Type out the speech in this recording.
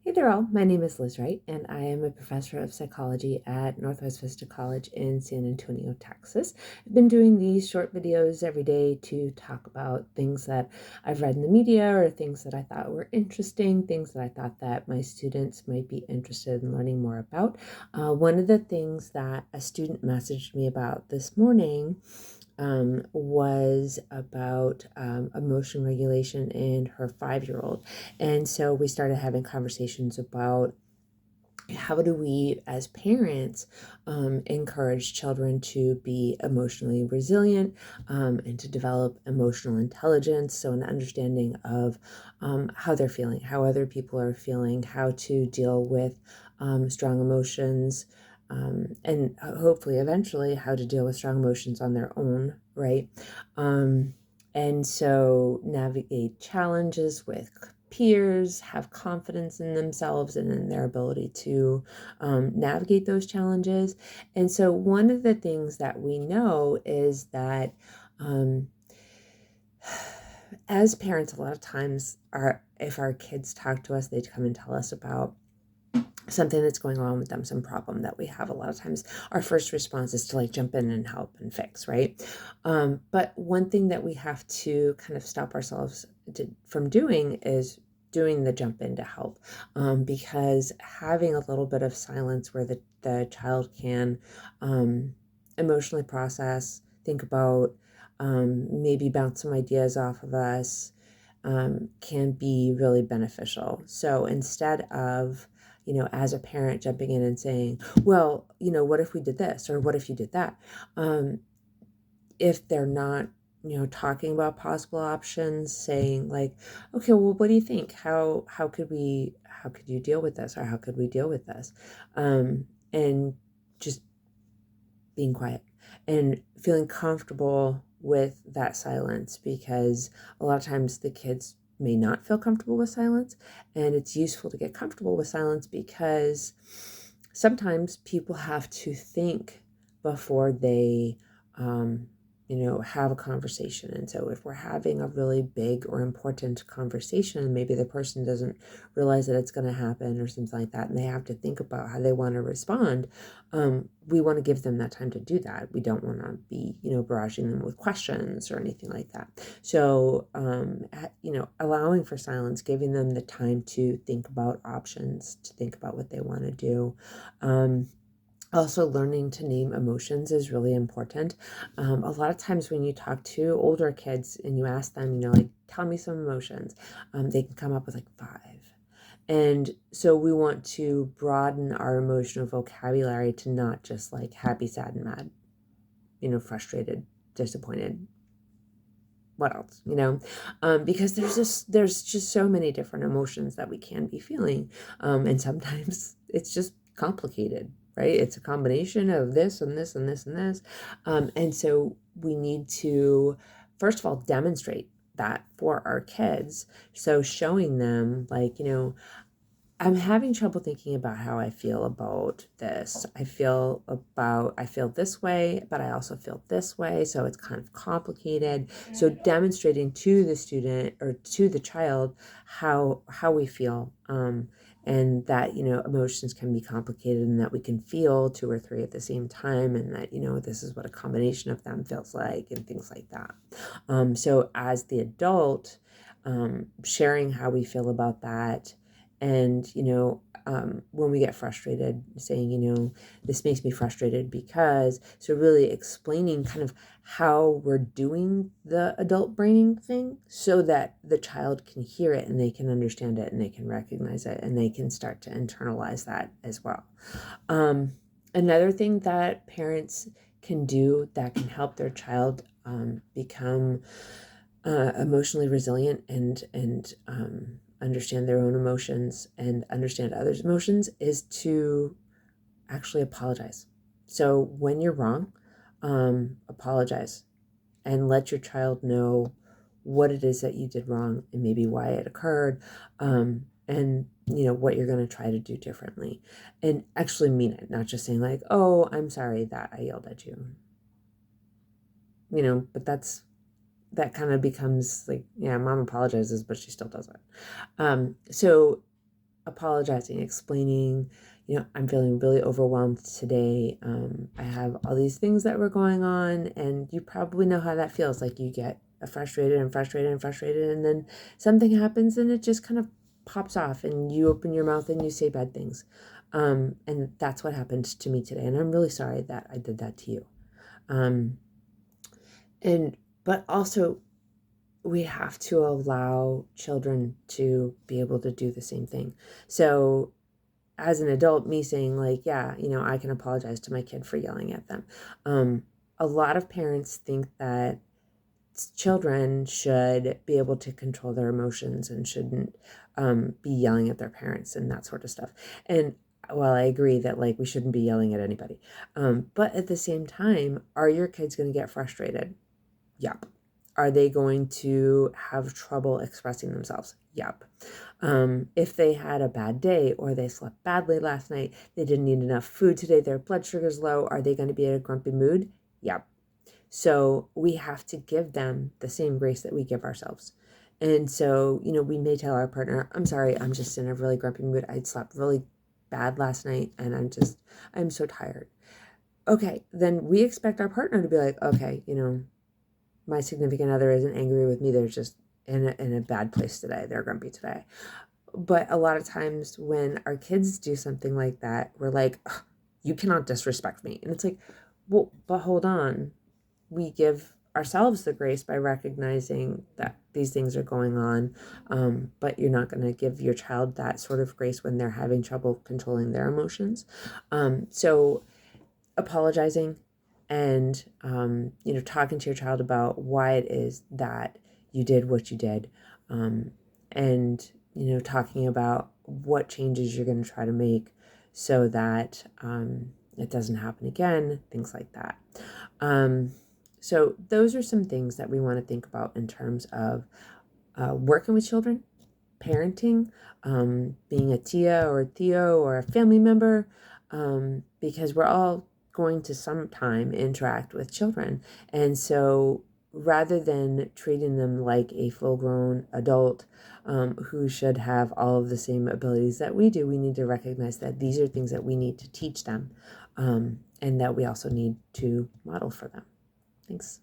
Hey there all, my name is Liz Wright and I am a professor of psychology at Northwest Vista College in San Antonio, Texas. I've been doing these short videos every day to talk about things that I've read in the media or things that I thought were interesting, things that I thought that my students might be interested in learning more about. One of the things that a student messaged me about this morning was about emotion regulation in her 5-year-old. And so we started having conversations about how do we as parents encourage children to be emotionally resilient and to develop emotional intelligence, so an understanding of how they're feeling, how other people are feeling, how to deal with strong emotions, and hopefully eventually how to deal with strong emotions on their own, right? Um, and so navigate challenges with peers, have confidence in themselves and in their ability to navigate those challenges. And so one of the things that we know is that um, as parents, a lot of times if our kids talk to us, they come and tell us about something that's going on with them, some problem that we have. A lot of times our first response is to like jump in and help and fix, right? But one thing that we have to kind of stop ourselves from doing is doing the jump in to help, because having a little bit of silence where the child can emotionally process, think about, maybe bounce some ideas off of us, can be really beneficial. So instead of, as a parent jumping in and saying, well, what if we did this or what if you did that? If they're not, talking about possible options, saying like, okay, well, what do you think? How could you deal with this? Or how could we deal with this? And just being quiet and feeling comfortable with that silence, because a lot of times the kids may not feel comfortable with silence, and it's useful to get comfortable with silence because sometimes people have to think before they have a conversation. And so if we're having a really big or important conversation, maybe the person doesn't realize that it's going to happen or something like that, and they have to think about how they want to respond. We want to give them that time to do that. We don't want to be, barraging them with questions or anything like that. So, allowing for silence, giving them the time to think about options, to think about what they want to do. Also, learning to name emotions is really important. A lot of times when you talk to older kids and you ask them, like, tell me some emotions, they can come up with like 5. And so we want to broaden our emotional vocabulary to not just like happy, sad, and mad, frustrated, disappointed. What else, because there's just so many different emotions that we can be feeling. And sometimes it's just complicated, right? It's a combination of this and this and this and this. And so we need to, first of all, demonstrate that for our kids. So showing them like, I'm having trouble thinking about how I feel about this. I feel this way, but I also feel this way. So it's kind of complicated. So demonstrating to the student or to the child how we feel, and that, emotions can be complicated and that we can feel 2 or 3 at the same time. And that, this is what a combination of them feels like and things like that. So as the adult, sharing how we feel about that, and when we get frustrated, saying, this makes me frustrated because, so really explaining kind of how we're doing the adult braining thing so that the child can hear it and they can understand it and they can recognize it and they can start to internalize that as well. Another thing that parents can do that can help their child become emotionally resilient and understand their own emotions and understand others' emotions is to actually apologize. So when you're wrong, apologize and let your child know what it is that you did wrong and maybe why it occurred, and what you're going to try to do differently, and actually mean it, not just saying like, oh, I'm sorry that I yelled at you, but that kind of becomes like, yeah, mom apologizes, but she still does it. So apologizing, explaining, I'm feeling really overwhelmed today. I have all these things that were going on, and you probably know how that feels. Like you get frustrated and frustrated and frustrated, and then something happens and it just kind of pops off, and you open your mouth and you say bad things. And that's what happened to me today. And I'm really sorry that I did that to you. Um, but also, we have to allow children to be able to do the same thing. So as an adult, me saying like, yeah, I can apologize to my kid for yelling at them. A lot of parents think that children should be able to control their emotions and shouldn't be yelling at their parents and that sort of stuff. And while I agree that like we shouldn't be yelling at anybody, but at the same time, are your kids going to get frustrated? Yep. Are they going to have trouble expressing themselves? Yep. If they had a bad day or they slept badly last night, they didn't eat enough food today, their blood sugar's low, are they going to be in a grumpy mood? Yep. So we have to give them the same grace that we give ourselves. And so, we may tell our partner, I'm sorry, I'm just in a really grumpy mood. I slept really bad last night and I'm so tired. Okay, then we expect our partner to be like, okay, my significant other isn't angry with me. They're just in a bad place today. They're grumpy today. But a lot of times when our kids do something like that, we're like, you cannot disrespect me. And it's like, well, but hold on. We give ourselves the grace by recognizing that these things are going on. But you're not going to give your child that sort of grace when they're having trouble controlling their emotions. So apologizing and talking to your child about why it is that you did what you did, and talking about what changes you're going to try to make so that it doesn't happen again, things like that. So those are some things that we want to think about in terms of working with children, parenting, being a tia or a Theo or a family member, because we're all going to sometime interact with children. And so rather than treating them like a full-grown adult who should have all of the same abilities that we do, we need to recognize that these are things that we need to teach them, and that we also need to model for them. Thanks.